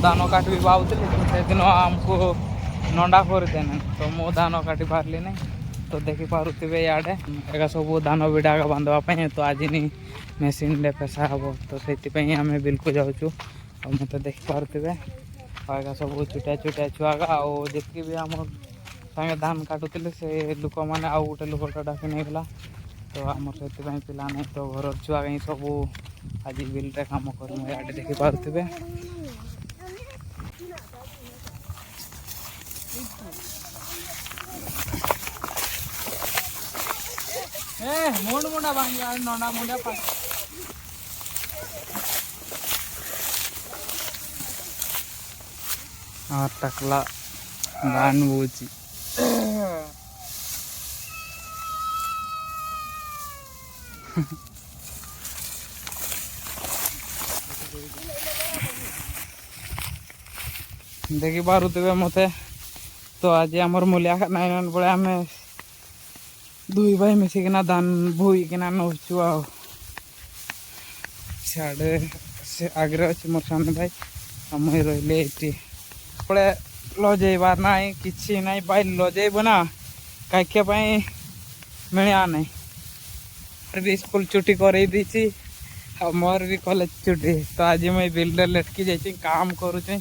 धान काट भी पाऊली से दिन आमको नंडा करदेने तो मु धान काटी पार्ली नहीं तो देखी पारे इे एगा सब धान विड़ा बांधवाई तो आज नहीं मेसीन पेसा हम तो से आम बिल को जाऊँ मत देखी पारे आगे सब छुटिया छुटिया छुआगा आतकी भी आम सागे धान काटुले से लोक मैंने आउ गोटे लोक डाकी नहीं गला तो आम से पिला नहीं तो घर छुआ कहीं सब आज बिल्रे कम कर देखी पारे मुंड मुंडा भांगी नंडा मुंडा टकला गान बूची देखी पारे मत तो आज आमर मूलिया नाइन बड़े आम दुई भाई मिसिकिना धान बोईकिना नौचु आड़े से आगे अच्छे मोर सामने भाई मुई रही पड़े लजेबार ना कि ना भाई लजेब ना कहीं मिलया नहीं भी स्कूल छुट्टी कर मोर भी कॉलेज छुट्टी तो आज मुई बिल्डर लटकी जाइए काम करुचे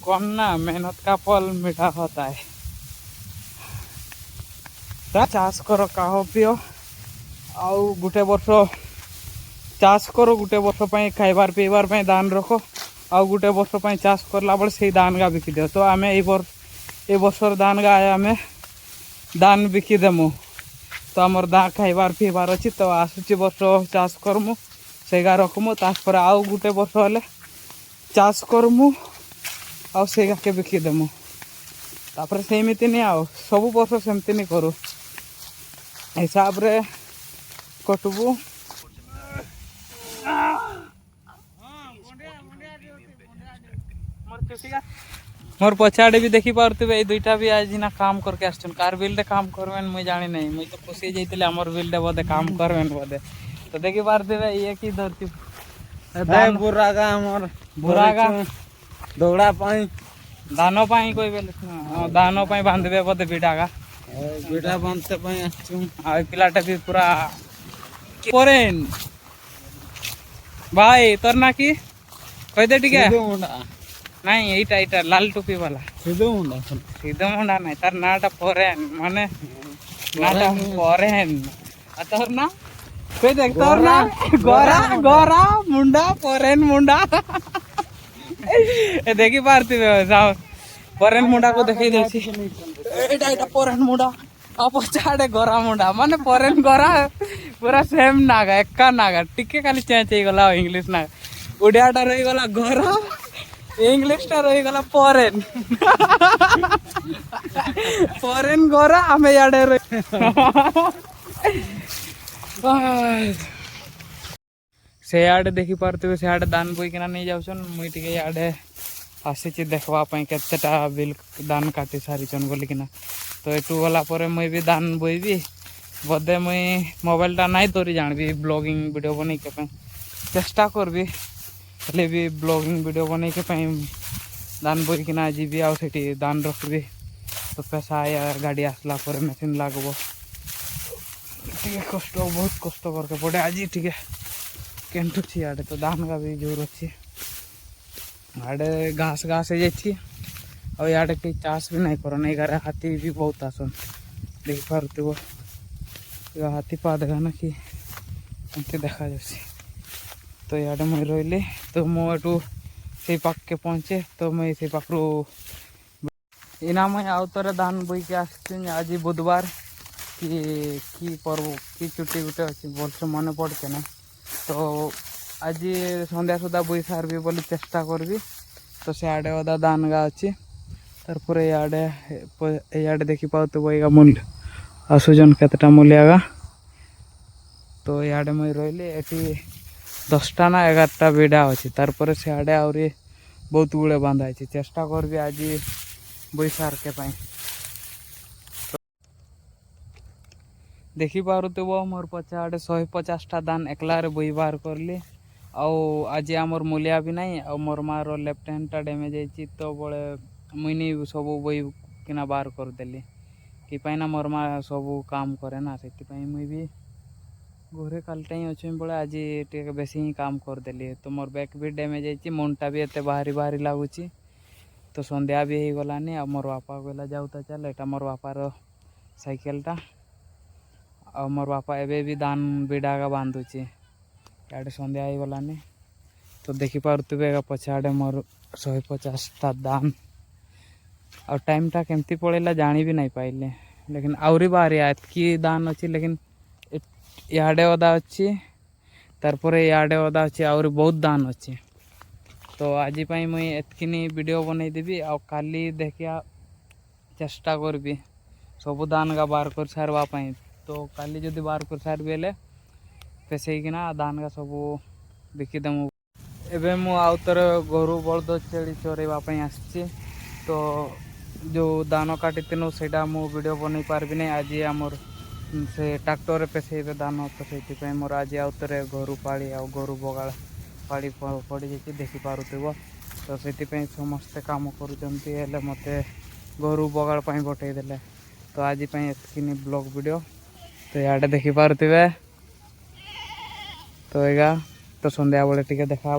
कौन ना मेहनत का फल मीठा होता है चाष कर कहो पियो आउ गोटे वर्ष चाष कर गोटे वर्ष खाइबार पीबार दान रख आउ गोटे वर्ष चाष करला बेले से धान गा बिकी दियो तो आम ए वर्षर धान गा आम दान बिकी देमु तो आमर दा खाइबार पीबार अच्छी तो आसूची वर्ष चाष करमु से गा रखमु तापर आउ गोटे वर्ष हेले चाष करमु आउ से गा के बिकी देमु तापर सेमिति नहीं आउ सब वर्ष सेमती नहीं करू हिसाब रे कटबू मोर पछाड़े भी देखी पारे दुईटा भी आज ना काम करके आसन कार बिल्डे काम करवेन मुई जानी नहीं मुई तो खुशी जाइए आमर बिल्डे बोधे काम करवेन बोधे तो देखी पारे ये कि धरती बुरागा मोर बुरागा दौड़ा पाई धान पाई कोई बेले धान पाई बांधबे बोधे बिडागा बिडा बांधते पाई आछू आ पिलाटा भी पूरा परेन भाई तोर ना की कह दे ठीक है नहीं एटा एटा लाल टोपी वाला सीधो मुंडा नहीं तार नाटा परेन माने नाटा परेन तोर ना कह देख तोर ना गोरा गोरा मुंडा परेन मुंडा देखी पारती परेन मुंडा को देखी देसी एटा एटा परेन मुंडा आप चाड़े गोरा मुंडा माने परेन गोरा पूरा सेम नागा एका नागा टिके खाली चेंज हो गला इंग्लिश नागा ओडियाटा रही गला गोरा इंग्लिश टा रही गला परेन परेन गोरा आमे याडे रही से आड़े देखी पारे से आड़े दान बोईकिना नहीं जाऊन मुई टिके आड़े आसी देखवाई केतेटा बिल दान काटी सारीचन बोलिकिना तो यू गलापर मुई भी दान बोईबी बोधे मुई मोबाइलटा नहीं धरी जानबी ब्लॉगिंग वीडियो बन के चेष्टा करबी हेले भी ब्लॉगिंग वीडियो बन के दान बोईकिना जीवी आउ सेठी दान रखबी तो पैसा आया गाड़ी आसला पर मेसीन लागबो टिके कष्ट बहुत कष्ट करके पड़े आज टिके केंटुची आड़े तो धान का भी जोर अच्छी आड़े घास घास हो आड़े कहीं चाष भी नहीं करन एगारे हाथी भी बहुत आसन देखी पारे हाथी पादेगा ना कि देखा जा तो इे मुई रही तो मुझे से पाख के पहुँचे तो मुई से पाखु इना मुई आउ थे धान बोई के आज बुधवार कि पर्व कि छुट्टी गुटे अच्छी भलसे मन पड़ते ना तो आज संध्या सुधा बोई सारबी बोली चेष्टा करबी तो से आड़े अदा धान गा अच्छी तारपर इे देखी पागा मूल्य आसुजन केतटा मूल्यागा तो इे मुई रही ये 10टा ना 11टा बिड़ा अच्छी तारपर से आड़े आहरी बहुत गुड़े बांधा चेष्टा करबी आज बोई सार के पाई देखी पारुव मोर पछाड़े 150टा धान एकलारे बोई बाहर करली आज आमर मूलिया भी नहीं आ मोर मार लेफ्ट हैंडटा डैमेज है तो बड़े मुई सब बही किना बाहर करदेली कि मोर मा सब काम करे ना से मुई भी घरे कालटा ही अच्छे बोले आज टे बेसी ही काम करदेली तो मोर बैक भी डैमेज है मनटा भी एत बाहरी बाहरी लगुच तो संध्या भी हो गलानी आ मोर बापा कहला जाऊता चल एटा मोर बापार साइकेलटा आ मोर बापा एबे भी दान बिडागा बांधुची इे संध्या हो गलानी तो देखिपे पछाड़े मोर 150टा दान आ टाइमटा केमती पड़ेगा जानी भी नहीं पाइले लेकिन आउरी बाहरी एतकी दान अच्छी लेकिन इे अदा अच्छी तारपर इे अदा अच्छी आउरी बहुत दान अच्छी तो आज मुई एतकिनी वीडियो बनईदेवी आ काली देखिया चेष्टा करबी सब दान का बाहर कर सारवाई तो काली जदि बाहर कर सारी बेले पेसईकिना दान का सब बिकिदेमु एबे मु आउतर गोरु बलद छेड़ी चरेवाई आसी तो जो दान काटी सेटा मु वीडियो बनई पार्बी नहीं आज आमर से ट्रैक्टर पेसईबे दान तो से मोर आज आउतरे गोरु पाड़ी आ गोरु बगाड़ पाड़ी पड़ी जाइए देखिपे तो से समस्ते काम कर मत गोरु बगाड़ पठेदेले तो आज एतकिनी ब्लॉग वीडियो तो इे देखिपे तो एगा तो संध्या बेले टिके देखा